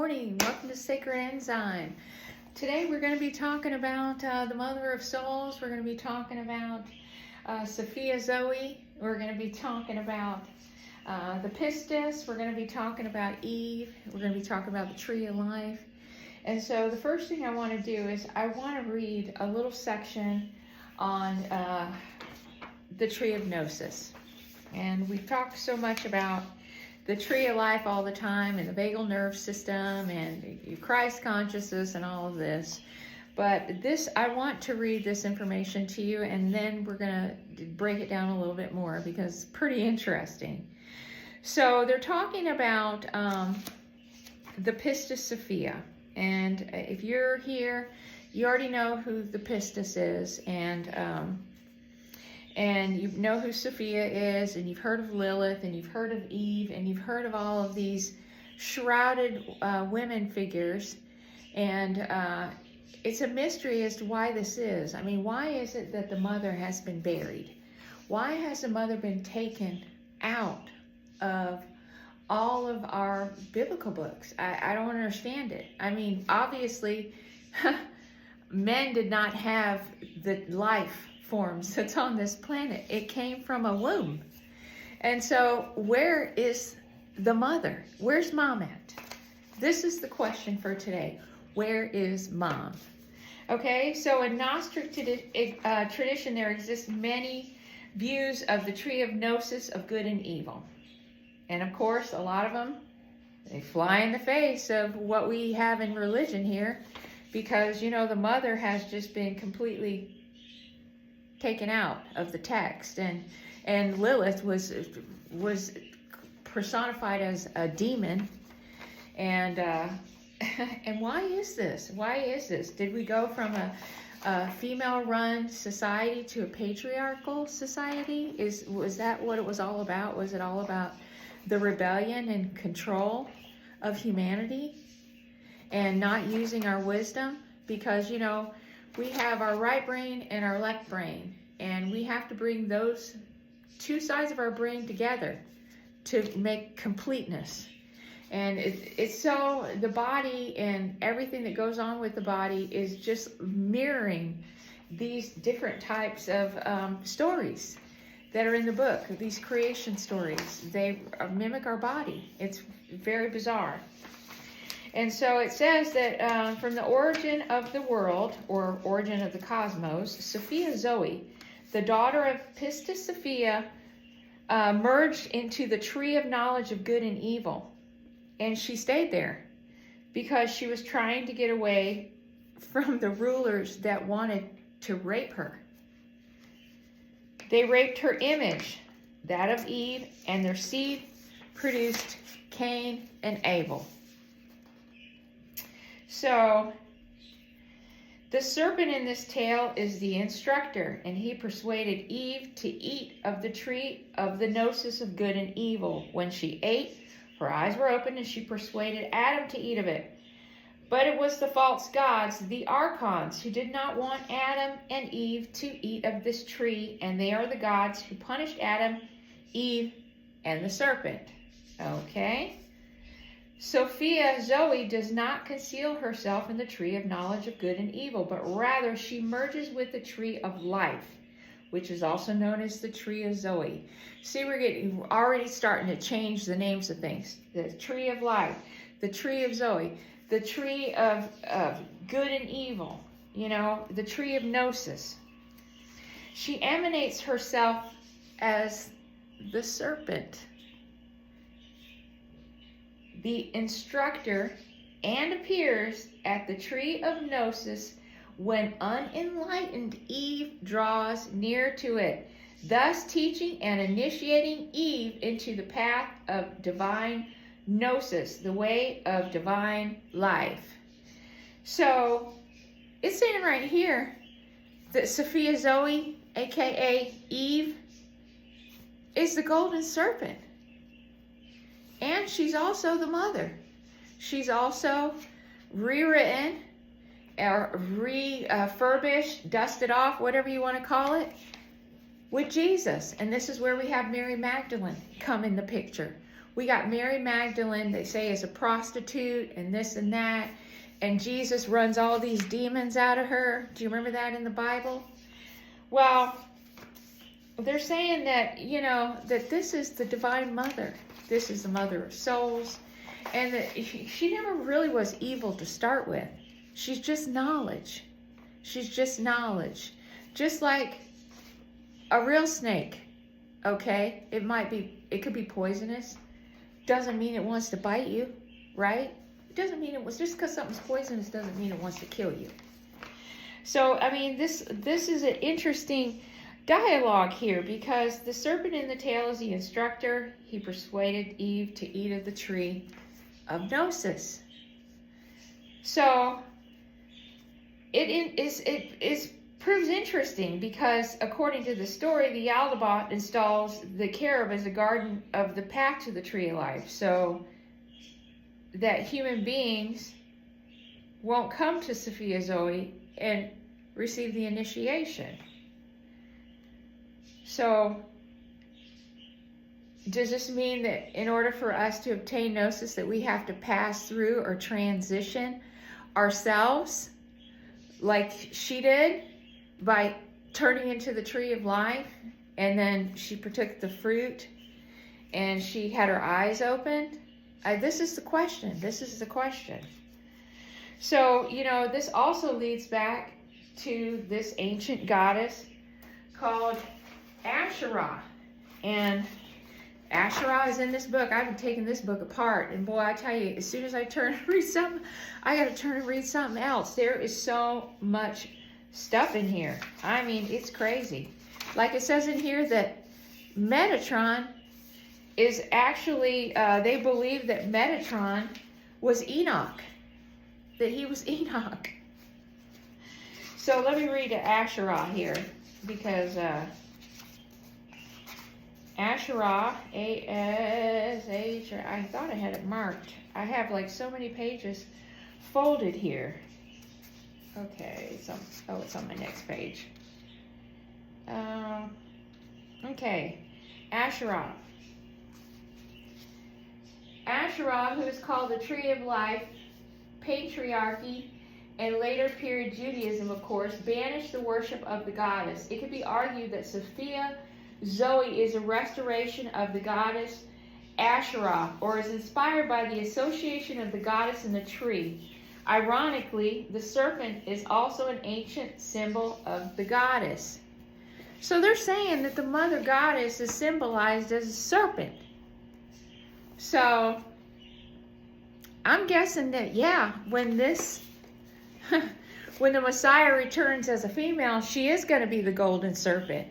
morning. Welcome to Sacred Enzyme. Today we're going to be talking about the Mother of Souls. We're going to be talking about Sophia Zoe. We're going to be talking about the Pistis. We're going to be talking about Eve. We're going to be talking about the Tree of Life. And so the first thing I want to do is I want to read a little section on the Tree of Gnosis. And we've talked so much about the Tree of Life all the time, and the vagal nerve system, and Christ consciousness, and all of this. But this, I want to read this information to you, and then we're going to break it down a little bit more because it's pretty interesting. So they're talking about the Pistis Sophia. And if you're here, you already know who the Pistis is, and you know who Sophia is, and you've heard of Lilith, and you've heard of Eve, and you've heard of all of these shrouded women figures. And it's a mystery as to why this is. I mean, why is it that the mother has been buried? Why has the mother been taken out of all of our biblical books? I don't understand it. I mean, obviously, men did not have the life forms that's on this planet. It came from a womb. And so where is the mother? Where's mom at? This is the question for today. Where is mom? Okay, so in Gnostic tradition, there exist many views of the tree of Gnosis of good and evil. And of course, a lot of them, they fly in the face of what we have in religion here, because, you know, the mother has just been completely taken out of the text, and Lilith was personified as a demon. And and why is this? Why is this? Did we go from a female-run society to a patriarchal society? Was that what it was all about? Was it all about the rebellion and control of humanity and not using our wisdom? Because, you know, we have our right brain and our left brain, and we have to bring those two sides of our brain together to make completeness. And it's so, the body and everything that goes on with the body is just mirroring these different types of stories that are in the book, these creation stories. They mimic our body. It's very bizarre. And so it says that from the origin of the world, or origin of the cosmos, Sophia Zoe, the daughter of Pistis Sophia, merged into the tree of knowledge of good and evil. And she stayed there because she was trying to get away from the rulers that wanted to rape her. They raped her image, that of Eve, and their seed produced Cain and Abel. So, the serpent in this tale is the instructor, and he persuaded Eve to eat of the tree of the gnosis of good and evil. When she ate, her eyes were opened, and she persuaded Adam to eat of it. But it was the false gods, the archons, who did not want Adam and Eve to eat of this tree, and they are the gods who punished Adam, Eve, and the serpent. Okay? Sophia Zoe does not conceal herself in the tree of knowledge of good and evil, but rather she merges with the tree of life, which is also known as the tree of Zoe. See, we're already starting to change the names of things. The tree of life, the tree of Zoe, the tree of good and evil, you know, the tree of Gnosis. She emanates herself as the serpent, the instructor, and appears at the tree of Gnosis when unenlightened Eve draws near to it, thus teaching and initiating Eve into the path of divine Gnosis, the way of divine life. So it's saying right here that Sophia Zoe, aka Eve, is the golden serpent. And she's also the mother. She's also rewritten or refurbished, dusted off, whatever you want to call it, with Jesus. And this is where we have Mary Magdalene come in the picture. We got Mary Magdalene, they say, is a prostitute and this and that. And Jesus runs all these demons out of her. Do you remember that in the Bible? Well, they're saying that, you know, that this is the divine mother. This is the mother of souls. And that she never really was evil to start with. She's just knowledge. She's just knowledge. Just like a real snake, okay? It could be poisonous. Doesn't mean it wants to bite you, right? It doesn't mean just because something's poisonous doesn't mean it wants to kill you. So, I mean, this is an interesting dialogue here, because the serpent in the tail is the instructor. He persuaded Eve to eat of the tree of gnosis. So it proves interesting, because according to the story, the Yaldabaoth installs the carob as a garden of the path to the tree of life, so that human beings won't come to Sophia Zoe and receive the initiation. So does this mean that in order for us to obtain gnosis that we have to pass through or transition ourselves like she did by turning into the tree of life, and then she partook the fruit and she had her eyes opened? This is the question. This is the question. So, you know, this also leads back to this ancient goddess called Asherah. And Asherah is in this book. I've been taking this book apart, and boy, I tell you, as soon as I turn and read something, I got to turn and read something else. There is so much stuff in here. I mean, it's crazy. Like it says in here that Metatron is actually, they believe that Metatron was Enoch, that he was Enoch. So let me read Asherah here, because Asherah, A-S-H, I thought I had it marked. I have like so many pages folded here. Okay, it's on my next page. Okay, Asherah. Asherah, who is called the Tree of Life, patriarchy, and later period Judaism, of course, banished the worship of the goddess. It could be argued that Sophia Zoe is a restoration of the goddess Asherah, or is inspired by the association of the goddess and the tree. Ironically, the serpent is also an ancient symbol of the goddess. So they're saying that the mother goddess is symbolized as a serpent. So I'm guessing that, yeah, when when the Messiah returns as a female, she is going to be the golden serpent.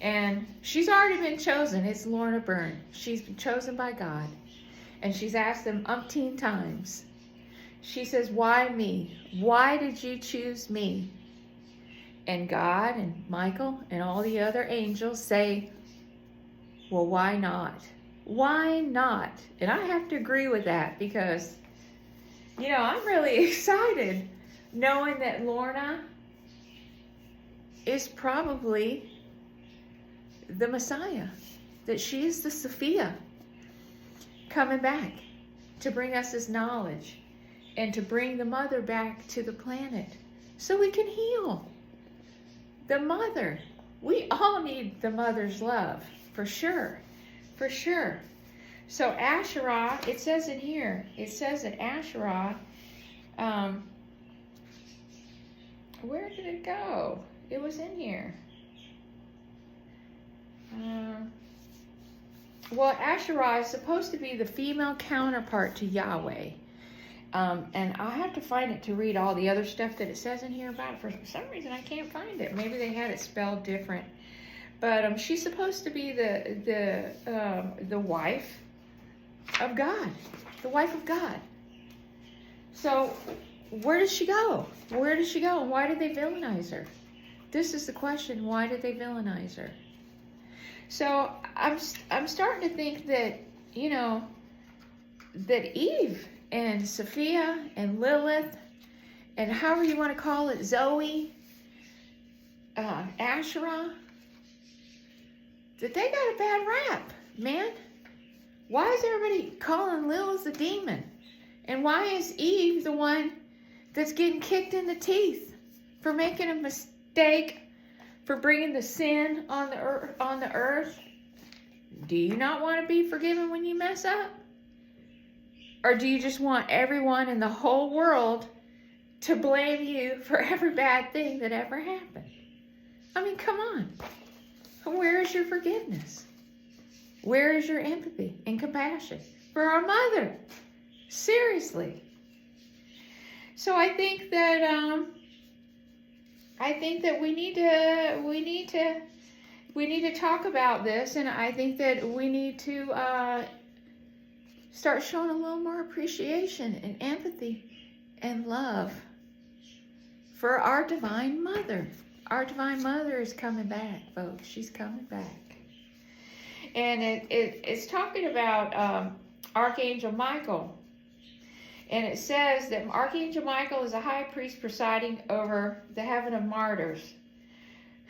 And she's already been chosen. It's Lorna Byrne. She's been chosen by God. And she's asked them umpteen times. She says, why me? Why did you choose me? And God and Michael and all the other angels say, well, why not? Why not? And I have to agree with that, because, you know, I'm really excited knowing that Lorna is probably the Messiah, that she is the Sophia coming back to bring us this knowledge and to bring the mother back to the planet so we can heal the mother. We all need the mother's love, for sure, for sure. So Asherah, it says in here, it says that Asherah, where did it go? It was in here. Well, Asherah is supposed to be the female counterpart to Yahweh. And I have to find it to read all the other stuff that it says in here about it. For some reason, I can't find it. Maybe they had it spelled different. But she's supposed to be the wife of God, the wife of God. So where does she go? Where does she go? And why did they villainize her? This is the question. Why did they villainize her? So I'm starting to think that, you know, that Eve and Sophia and Lilith and however you want to call it, Zoe, Asherah, that they got a bad rap, man. Why is everybody calling Lilith a demon? And why is Eve the one that's getting kicked in the teeth for making a mistake, for bringing the sin on the earth? Do you not want to be forgiven when you mess up? Or do you just want everyone in the whole world to blame you for every bad thing that ever happened? I mean, come on. Where is your forgiveness? Where is your empathy and compassion for our mother? Seriously. So I think that we need to talk about this, and I think that we need to start showing a little more appreciation and empathy and love for our Divine Mother. Our Divine Mother is coming back, folks. She's coming back. And it's talking about Archangel Michael. And it says that Archangel Michael is a high priest presiding over the heaven of martyrs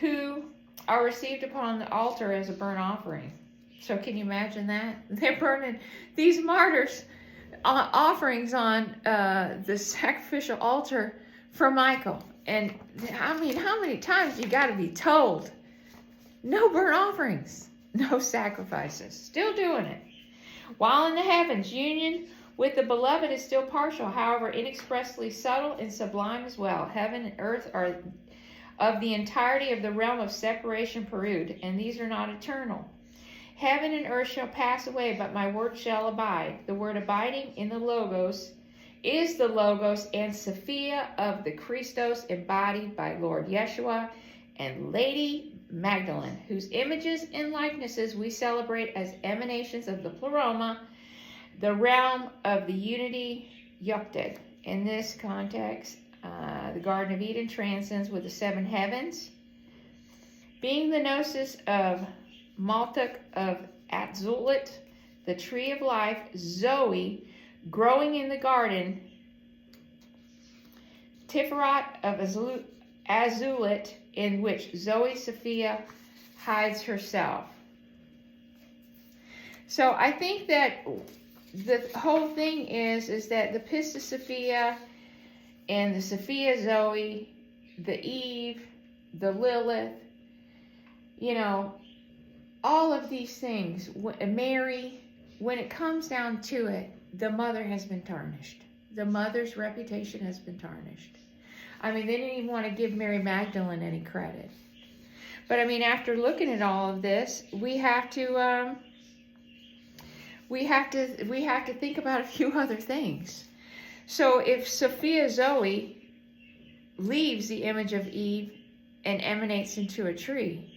who are received upon the altar as a burnt offering. So can you imagine that? They're burning these martyrs' offerings on the sacrificial altar for Michael. And I mean, how many times you got to be told, no burnt offerings, no sacrifices. Still doing it. While in the heavens, union with the beloved is still partial, however, inexpressibly subtle and sublime as well. Heaven and earth are of the entirety of the realm of separation perused, and these are not eternal. Heaven and earth shall pass away, but my word shall abide. The word abiding in the Logos is the Logos and Sophia of the Christos, embodied by Lord Yeshua and Lady Magdalene, whose images and likenesses we celebrate as emanations of the Pleroma, the realm of the unity Yokted. In this context, the Garden of Eden transcends with the seven heavens, being the gnosis of Maltuk of Atzulit, the tree of life, Zoe, growing in the garden, Tiferet of Azulit, in which Zoe Sophia hides herself. So I think that the whole thing is that the Pistis Sophia and the Sophia Zoe, the Eve, the Lilith, you know, all of these things, Mary, when it comes down to it, the mother has been tarnished. The mother's reputation has been tarnished. I mean, they didn't even want to give Mary Magdalene any credit. But I mean, after looking at all of this, we have to think about a few other things. So if Sophia Zoe leaves the image of Eve and emanates into a tree,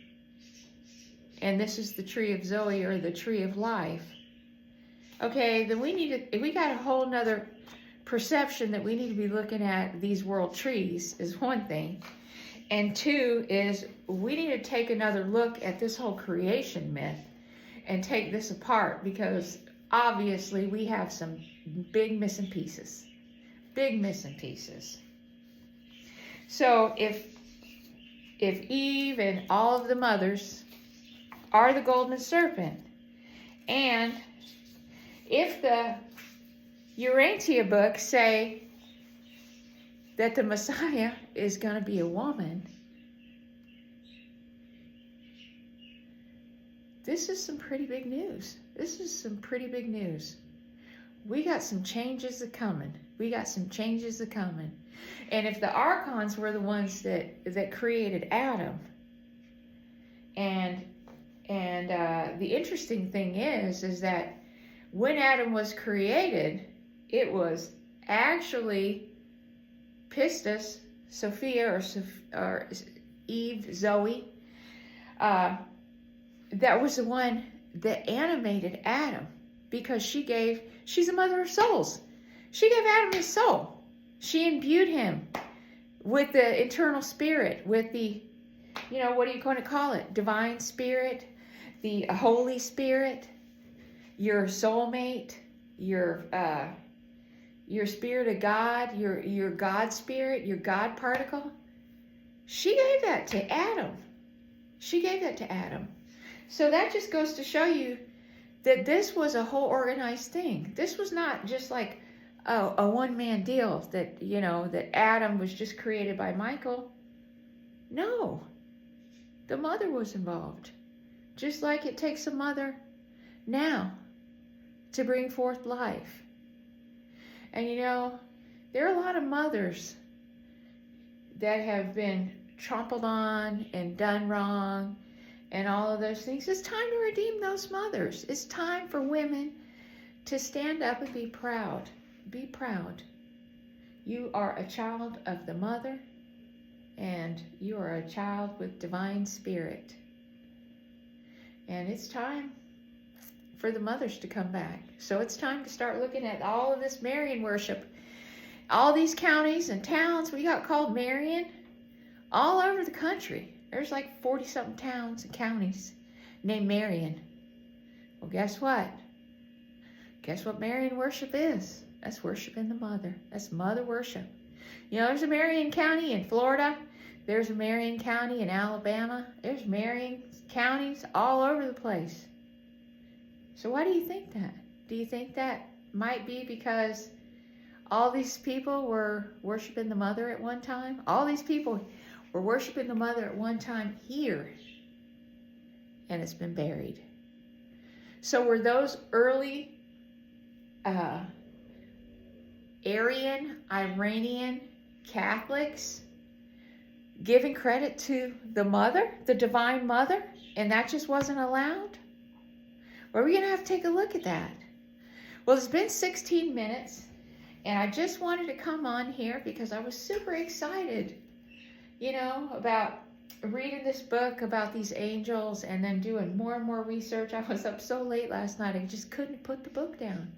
and this is the tree of Zoe, or the tree of life, okay, then we got a whole nother perception that we need to be looking at these world trees, is one thing. And two is we need to take another look at this whole creation myth and take this apart, because obviously we have some big missing pieces. Big missing pieces. So if Eve and all of the mothers are the golden serpent, and if the Urantia books say that the Messiah is going to be a woman, this is some pretty big news. This is some pretty big news. We got some changes a-coming. We got some changes a-coming. And if the Archons were the ones that created Adam, and the interesting thing is that when Adam was created, it was actually Pistis, Sophia, or Eve, Zoe, that was the one that animated Adam, because she's a mother of souls. She gave Adam his soul. She imbued him with the eternal spirit, with the, what are you going to call it? Divine spirit, the Holy Spirit, your soulmate, your spirit of God, your God spirit, your God particle. She gave that to Adam. She gave that to Adam. So that just goes to show you that this was a whole organized thing. This was not just like a one-man deal that, you know, that Adam was just created by Michael. No, the mother was involved. Just like it takes a mother now to bring forth life. And you know, there are a lot of mothers that have been trampled on and done wrong and all of those things. It's time to redeem those mothers. It's time for women to stand up and be proud. Be proud. You are a child of the mother, and you are a child with divine spirit. And it's time for the mothers to come back. So it's time to start looking at all of this Marian worship. All these counties and towns we got called Marian all over the country. There's like 40-something towns and counties named Marian. Well, guess what? Guess what Marian worship is? That's worshiping the mother. That's mother worship. You know, there's a Marian County in Florida. There's a Marian County in Alabama. There's Marian counties all over the place. So why do you think that? Do you think that might be because all these people were worshiping the mother at one time? All these people were worshiping the mother at one time here, and it's been buried. So were those early Aryan, Iranian Catholics giving credit to the mother, the divine mother, and that just wasn't allowed? Well, we're going to have to take a look at that. Well, it's been 16 minutes, and I just wanted to come on here because I was super excited, you know, about reading this book about these angels and then doing more and more research. I was up so late last night, I just couldn't put the book down.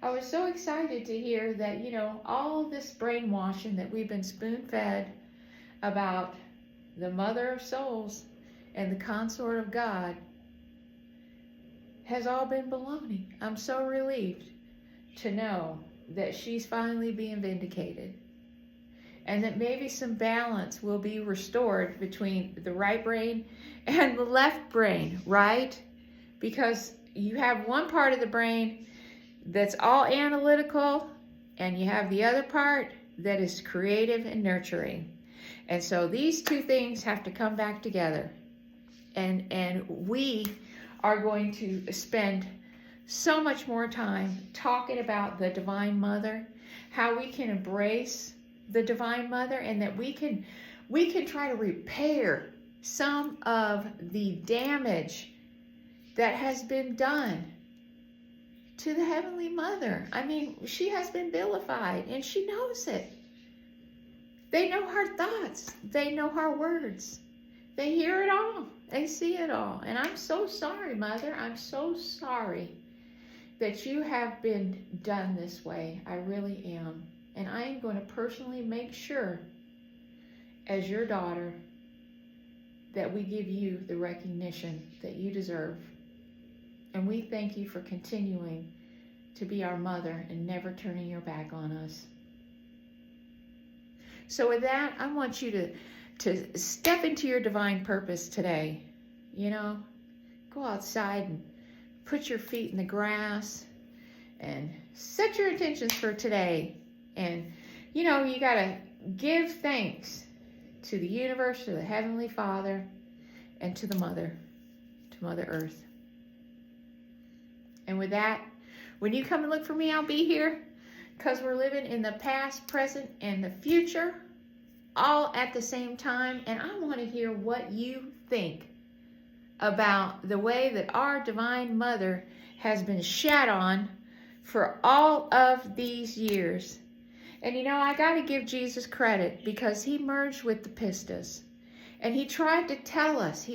I was so excited to hear that, you know, all this brainwashing that we've been spoon-fed about the mother of souls and the consort of God has all been baloney. I'm so relieved to know that she's finally being vindicated, and that maybe some balance will be restored between the right brain and the left brain, right? Because you have one part of the brain that's all analytical, and you have the other part that is creative and nurturing. And so these two things have to come back together. And we are going to spend so much more time talking about the Divine Mother, how we can embrace the Divine Mother, and that we can try to repair some of the damage that has been done to the Heavenly Mother. I mean, she has been vilified, and she knows it. They know her thoughts. They know her words. They hear it all. They see it all. And I'm so sorry, Mother. I'm so sorry that you have been done this way. I really am. And I am going to personally make sure, as your daughter, that we give you the recognition that you deserve. And we thank you for continuing to be our mother and never turning your back on us. So with that, I want you to step into your divine purpose today. You know, go outside and put your feet in the grass and set your intentions for today. And, you know, you got to give thanks to the universe, to the Heavenly Father, and to the Mother, to Mother Earth. And with that, when you come and look for me, I'll be here, because we're living in the past, present, and the future all at the same time. And I want to hear what you think about the way that our Divine Mother has been shat on for all of these years. And you know, I got to give Jesus credit, because he merged with the Pistis. And he tried to tell us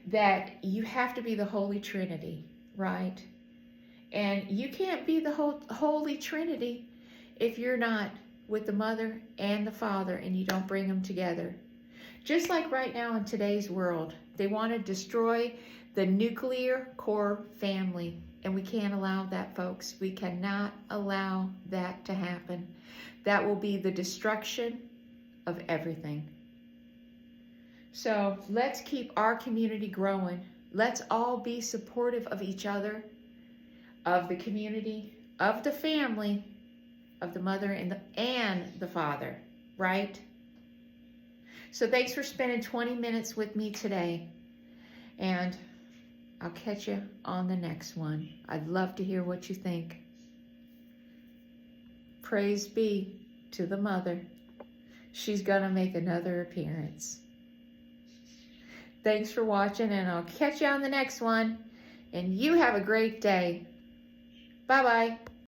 that you have to be the Holy Trinity, right? And you can't be the Holy Trinity if you're not with the Mother and the Father, and you don't bring them together. Just like right now in today's world, they want to destroy the nuclear core family. And we can't allow that, folks. We cannot allow that to happen. That will be the destruction of everything. So let's keep our community growing. Let's all be supportive of each other, of the community, of the family, of the mother and the father, right? So thanks for spending 20 minutes with me today. And I'll catch you on the next one. I'd love to hear what you think. Praise be to the mother. She's going to make another appearance. Thanks for watching, and I'll catch you on the next one. And you have a great day. Bye-bye.